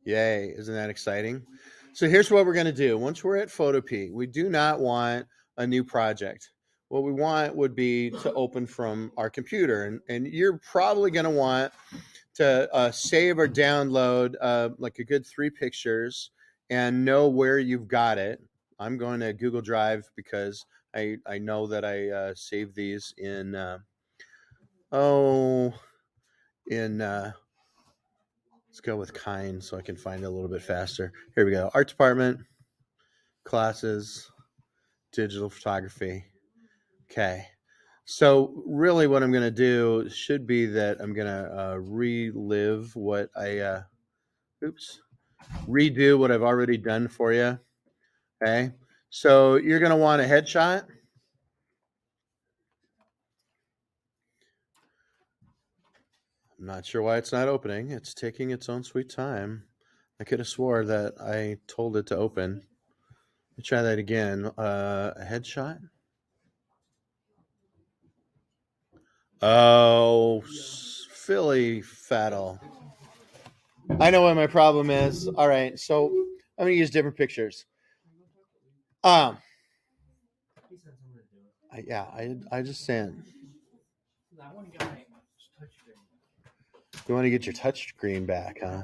Yay, isn't that exciting? So here's what we're going to do. Once we're at Photopea, we do not want a new project. What we want would be to open from our computer. And you're probably going to want to save or download like a good 3 pictures and know where you've got it. I'm going to Google Drive because I know that I saved these in, oh, in let's go with kind so I can find it a little bit faster. Here we go. Art department, classes, digital photography. Okay. So really what I'm going to do should be that I'm going to relive what redo what I've already done for you. Okay. So you're going to want a headshot. I'm not sure why it's not opening. It's taking its own sweet time. I could have swore that I told it to open. Let me try that again. A headshot. Oh, Philly Faddle. I know what my problem is. All right, so I'm gonna use different pictures. Um, I just sent. You want to get your touch screen back, huh?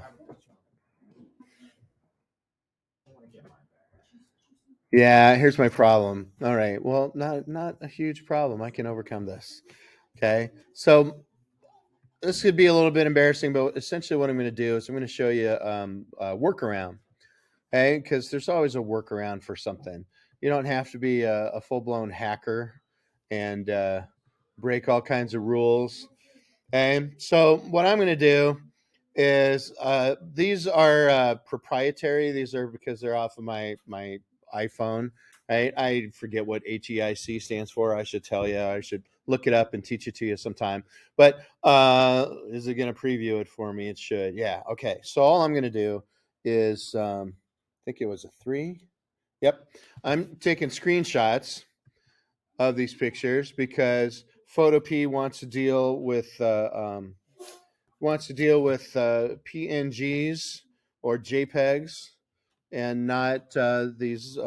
Yeah, here's my problem. All right, well, not a huge problem. I can overcome this. Okay, so this could be a little bit embarrassing, but essentially what I'm going to do is I'm going to show you a workaround. Okay, because there's always a workaround for something. You don't have to be a full blown hacker and break all kinds of rules. Okay, so what I'm going to do is these are proprietary. These are because they're off of my iPhone. Right? I forget what HEIC stands for. I should tell you. I should look it up and teach it to you sometime. But is it going to preview it for me? It should. Yeah. Okay. So all I'm going to do is I think it was a 3. Yep. I'm taking screenshots of these pictures because Photopea wants to deal with PNGs or JPEGs and not these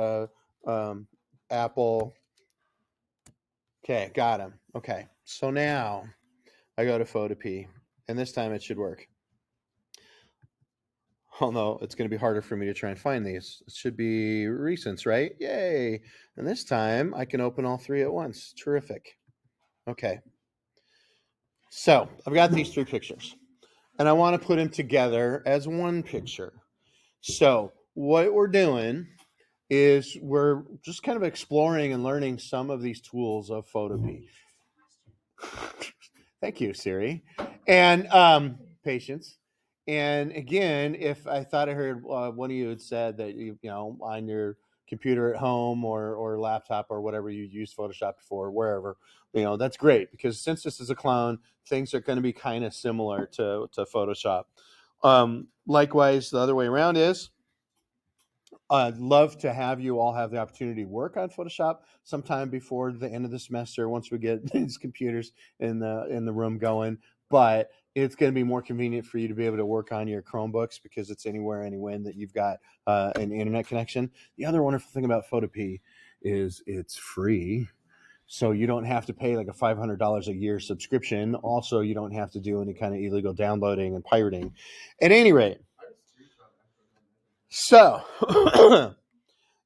um, Apple. Okay, got them. Okay, so now I go to Photopea, and this time it should work. Oh no, it's going to be harder for me to try and find these. It should be recents, right? Yay! And this time I can open all 3 at once. Terrific. Okay, so I've got these 3 pictures, and I want to put them together as one picture. So what we're doing is we're just kind of exploring and learning some of these tools of Photopea. Thank you, Siri, and patience. And again, if I thought I heard one of you had said that you know on your computer at home or laptop or whatever you use Photoshop for, wherever, that's great because since this is a clone, things are going to be kind of similar to Photoshop. Likewise, the other way around is I'd love to have you all have the opportunity to work on Photoshop sometime before the end of the semester once we get these computers in the room going. But it's going to be more convenient for you to be able to work on your Chromebooks because it's anywhere, anywhen that you've got an internet connection. The other wonderful thing about Photopea is it's free. So you don't have to pay like a $500 a year subscription. Also, you don't have to do any kind of illegal downloading and pirating. At any rate, so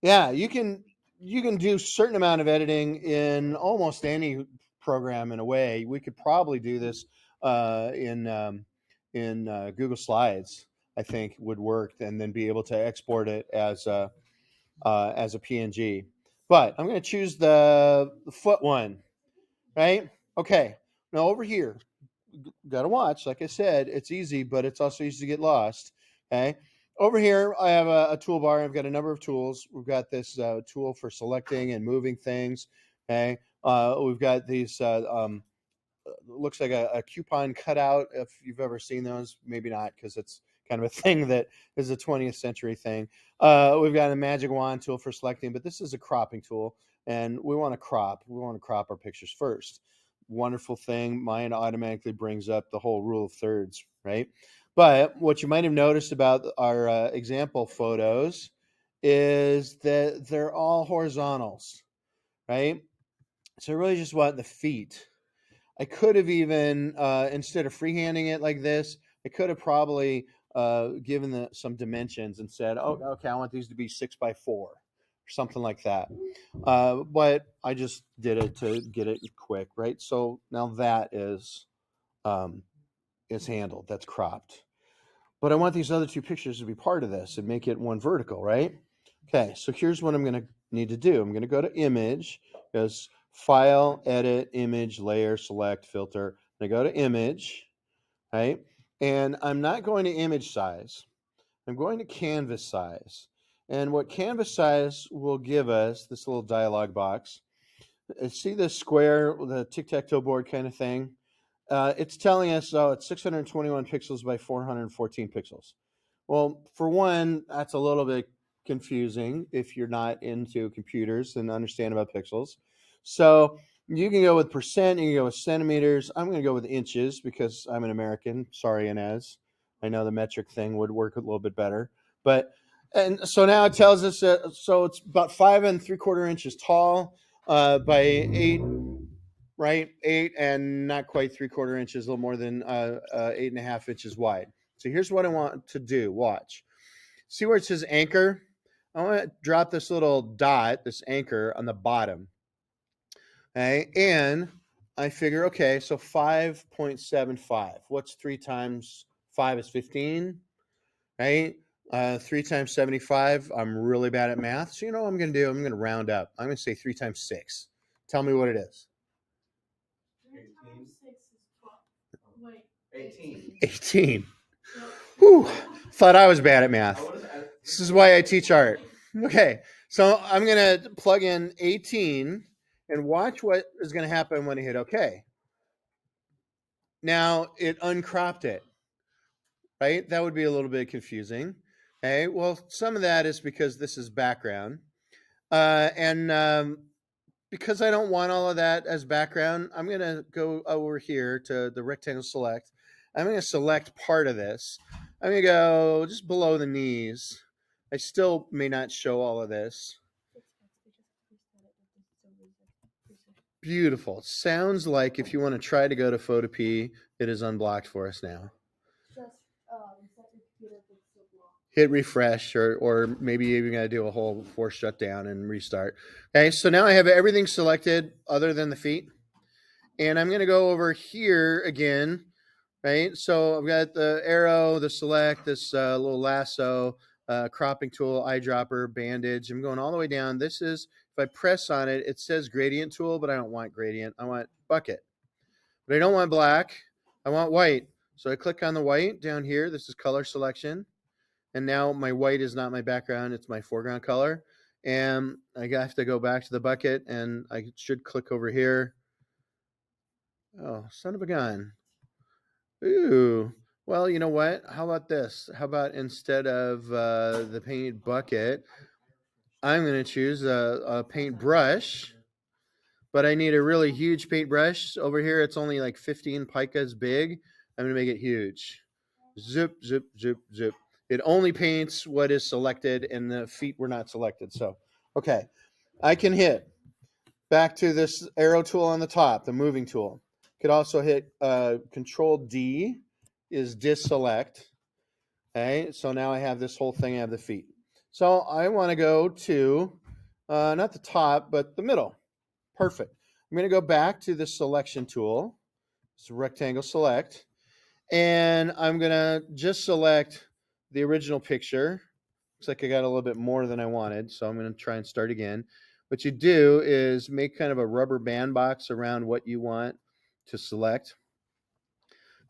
yeah, you can do a certain amount of editing in almost any program in a way. We could probably do this in Google Slides. I think would work, and then be able to export it as a PNG. But I'm going to choose the foot one, right? Okay. Now over here, got to watch. Like I said, it's easy, but it's also easy to get lost. Okay. Over here, I have a toolbar. I've got a number of tools. We've got this tool for selecting and moving things. Okay. We've got these, looks like a coupon cutout. If you've ever seen those, maybe not because it's kind of a thing that is a 20th century thing. We've got a magic wand tool for selecting, but this is a cropping tool. And we want to crop. We want to crop our pictures first. Wonderful thing. Mine automatically brings up the whole rule of thirds, right? But what you might have noticed about our example photos is that they're all horizontals, right? So I really just want the feet. I could have even, instead of freehanding it like this, I could have probably given some dimensions and said, oh, okay, I want these to be 6x4 or something like that. But I just did it to get it quick, right? So now that um, is handled. That's cropped. But I want these other two pictures to be part of this and make it one vertical, right? Okay, so here's what I'm going to need to do. I'm going to go to image, because file, edit, image, layer, select, filter. I go to image, right? And I'm not going to image size. I'm going to canvas size. And what canvas size will give us, this little dialog box, see this square, the tic-tac-toe board kind of thing? It's telling us, oh, it's 621 pixels by 414 pixels. Well, for one, that's a little bit confusing if you're not into computers and understand about pixels. So you can go with percent, you can go with centimeters. I'm going to go with inches because I'm an American. Sorry, Inez. I know the metric thing would work a little bit better. But, and so now it tells us that, so it's about 5 3/4 inches tall by 8, right? 8 and not quite 3/4 inches, a little more than 8.5 inches wide. So here's what I want to do. Watch. See where it says anchor? I want to drop this little dot, this anchor, on the bottom. Okay, and I figure, okay, so 5.75. What's 3 times 5 is 15, right? 3 times 75. I'm really bad at math. So you know what I'm going to do? I'm going to round up. I'm going to say 3 times 6. Tell me what it is. 18. Whew. Thought I was bad at math. This is why I teach art. Okay, so I'm going to plug in 18 and watch what is going to happen when I hit OK. Now, it uncropped it, right? That would be a little bit confusing. Okay, well, some of that is because this is background. And because I don't want all of that as background, I'm going to go over here to the rectangle select. I'm going to select part of this. I'm going to go just below the knees. I still may not show all of this. Beautiful. Sounds like if you want to try to go to Photopea, it is unblocked for us now. Hit refresh, or maybe you're going to do a whole force shutdown and restart. Okay, so now I have everything selected other than the feet. And I'm going to go over here again, right? So I've got the arrow, the select, this little lasso, cropping tool, eyedropper, bandage. I'm going all the way down. This is, if I press on it, it says gradient tool, but I don't want gradient. I want bucket. But I don't want black. I want white. So I click on the white down here. This is color selection. And now my white is not my background. It's my foreground color. And I have to go back to the bucket, and I should click over here. Oh, son of a gun. Ooh. Well, you know what? How about this? How about instead of the paint bucket, I'm going to choose a paint brush, but I need a really huge paintbrush. Over here, it's only like 15 picas big. I'm going to make it huge. Zip, zip, zip, zip. It only paints what is selected, and the feet were not selected. So, okay. I can hit back to this arrow tool on the top, the moving tool. Could also hit Control D is deselect. Okay, so now I have this whole thing. I have the feet. So I want to go to not the top, but the middle. Perfect. I'm going to go back to the selection tool. It's rectangle select. And I'm going to just select the original picture. Looks like I got a little bit more than I wanted, so I'm going to try and start again. What you do is make kind of a rubber band box around what you want to select.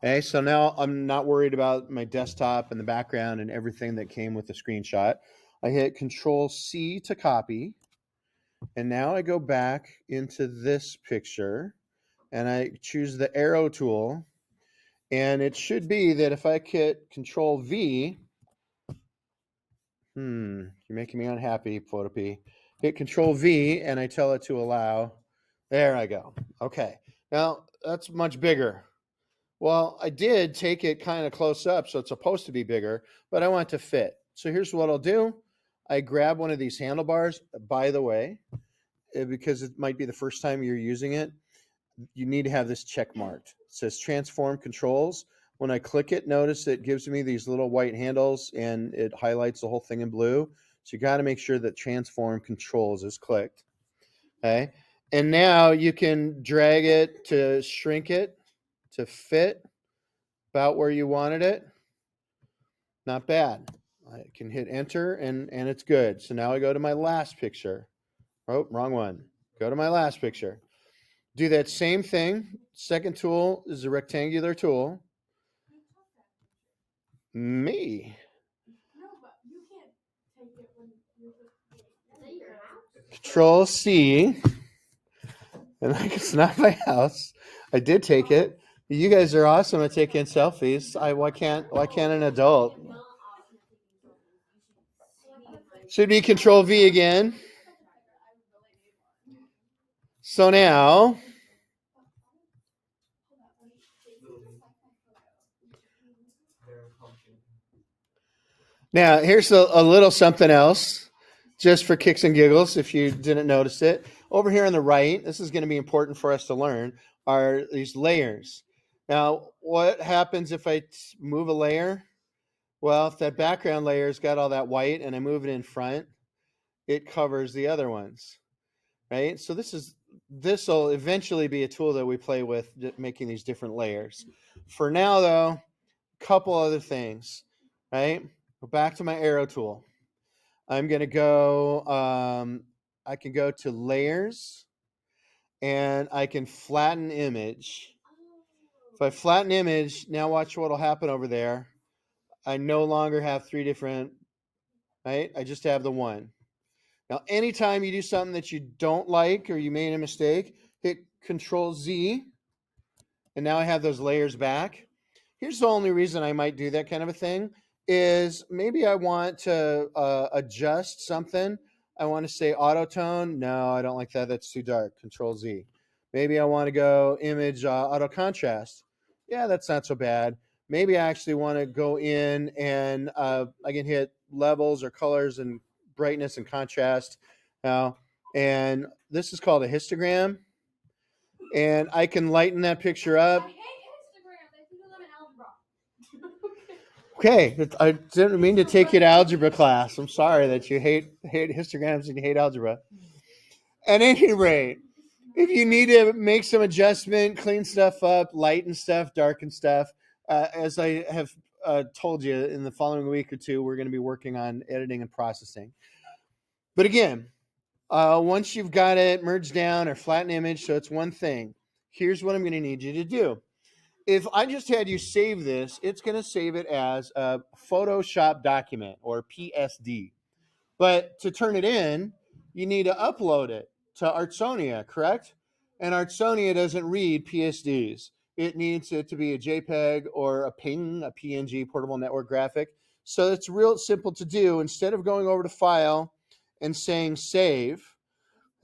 Okay, so now I'm not worried about my desktop and the background and everything that came with the screenshot. I hit Control C to copy. And now I go back into this picture and I choose the arrow tool. And it should be that if I hit Control V, you're making me unhappy, Photopea. Hit Control V and I tell it to allow. There I go. Okay. Now that's much bigger. Well, I did take it kind of close up, so it's supposed to be bigger, but I want it to fit. So here's what I'll do. I grab one of these handlebars. By the way, because it might be the first time you're using it, you need to have this check marked. It says transform controls. When I click it, notice it gives me these little white handles and it highlights the whole thing in blue. So you got to make sure that transform controls is clicked. Okay. And now you can drag it to shrink it to fit about where you wanted it. Not bad. I can hit enter and it's good. So now I go to my last picture. Oh, wrong one. Go to my last picture. Do that same thing. Second tool is a rectangular tool. Me. Control C. And like it's not my house. I did take it. You guys are awesome at taking selfies. Why can't an adult? Should be Control V again. So now here's a little something else, just for kicks and giggles. If you didn't notice it, over here on the right, this is going to be important for us to learn. Are these layers? Now, what happens if I move a layer? Well, if that background layer's got all that white and I move it in front, it covers the other ones, right? So this will eventually be a tool that we play with, making these different layers. For now, though, a couple other things, right? Go back to my arrow tool. I'm going to go, I can go to layers and I can flatten image. If I flatten image, now watch what will happen over there. I no longer have three different, right? I just have the one. Now, anytime you do something that you don't like or you made a mistake, hit Control Z, and now I have those layers back. Here's the only reason I might do that kind of a thing is maybe I want to adjust something. I want to say auto tone. No, I don't like that. That's too dark. Control Z. Maybe I want to go image auto contrast. Yeah, that's not so bad. Maybe I actually want to go in and I can hit levels or colors and brightness and contrast now. And this is called a histogram. And I can lighten that picture up. Okay, I didn't mean to take you to algebra class. I'm sorry that you hate histograms and you hate algebra. At any rate, if you need to make some adjustment, clean stuff up, lighten stuff, darken stuff, as I have told you in the following week or two, we're going to be working on editing and processing. But again, once you've got it merged down or flatten image, so it's one thing, here's what I'm going to need you to do. If I just had you save this, it's going to save it as a Photoshop document or PSD. But to turn it in, you need to upload it to Artsonia, correct? And Artsonia doesn't read PSDs. It needs it to be a JPEG or a PNG, a PNG, portable network graphic. So it's real simple to do. Instead of going over to File and saying Save,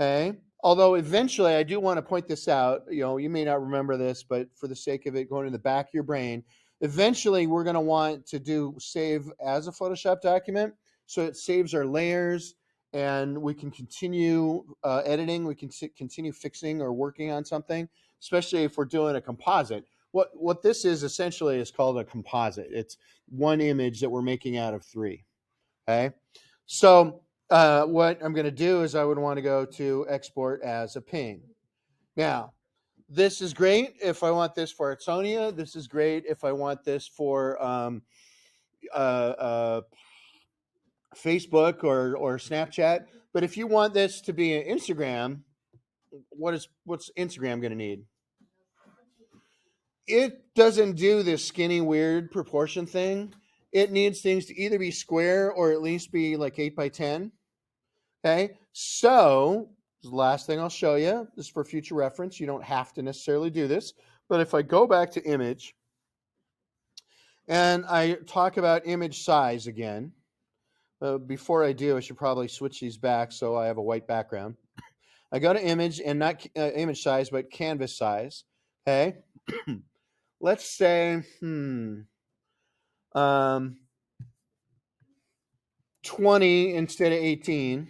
okay. Although eventually I do want to point this out, you may not remember this, but for the sake of it going in the back of your brain, eventually we're going to want to do save as a Photoshop document. So it saves our layers and we can continue editing. We can continue fixing or working on something, especially if we're doing a composite. What this is essentially is called a composite. It's one image that we're making out of three. Okay. So what I'm going to do is I would want to go to export as a ping. Now, this is great if I want this for Artsonia. This is great if I want this for Facebook or Snapchat. But if you want this to be an Instagram, what's Instagram going to need? It doesn't do this skinny, weird proportion thing. It needs things to either be square or at least be like 8x10. Okay, so the last thing I'll show you, this is for future reference. You don't have to necessarily do this, but if I go back to image and I talk about image size again, before I do, I should probably switch these back so I have a white background. I go to image and not image size, but canvas size. Okay, let's say 20 instead of 18,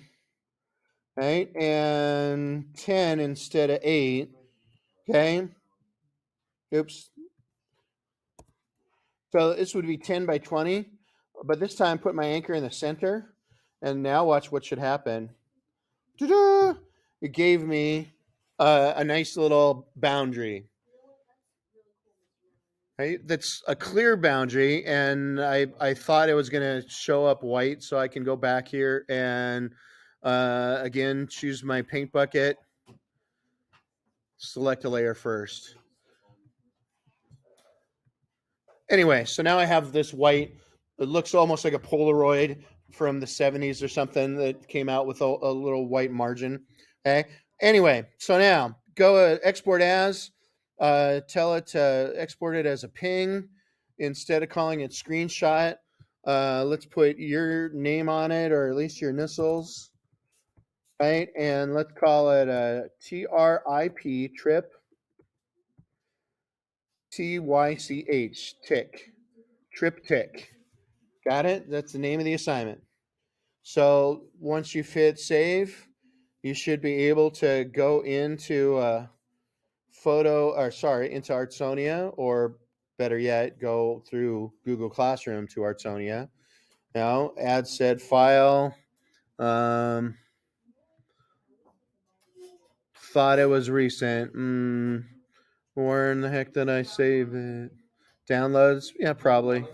right? And 10 instead of 8, okay? Oops. So this would be 10 by 20, but this time put my anchor in the center, and now watch what should happen. Ta-da! It gave me a nice little boundary. Right? That's a clear boundary, and I thought it was going to show up white, so I can go back here and again choose my paint bucket, select a layer first. Anyway, so now I have this white. It looks almost like a Polaroid from the 70s or something that came out with a little white margin. Okay. Anyway, so now go export as. Tell it to export it as a ping instead of calling it screenshot. Let's put your name on it, or at least your initials, right? And let's call it a TRIP, trip, TYCH, tick, Triptych. Got it? That's the name of the assignment. So once you hit save, you should be able to go into into Artsonia, or better yet, go through Google Classroom to Artsonia. Now, add said file. Thought it was recent. Where in the heck did I save it? Downloads? Yeah, probably.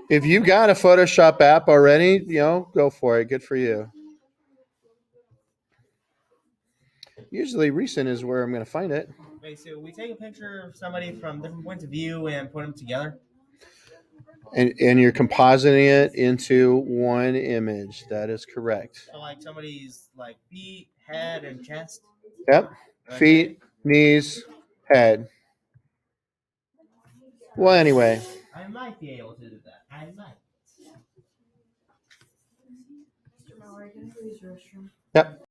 If you got a Photoshop app already, go for it. Good for you. Usually recent is where I'm going to find it. Wait, so we take a picture of somebody from different points of view and put them together? And you're compositing it into one image. That is correct. So like somebody's like feet, head, and chest? Yep. Okay. Feet, knees, head. Well, anyway. I might be able to do that. I might. Yep.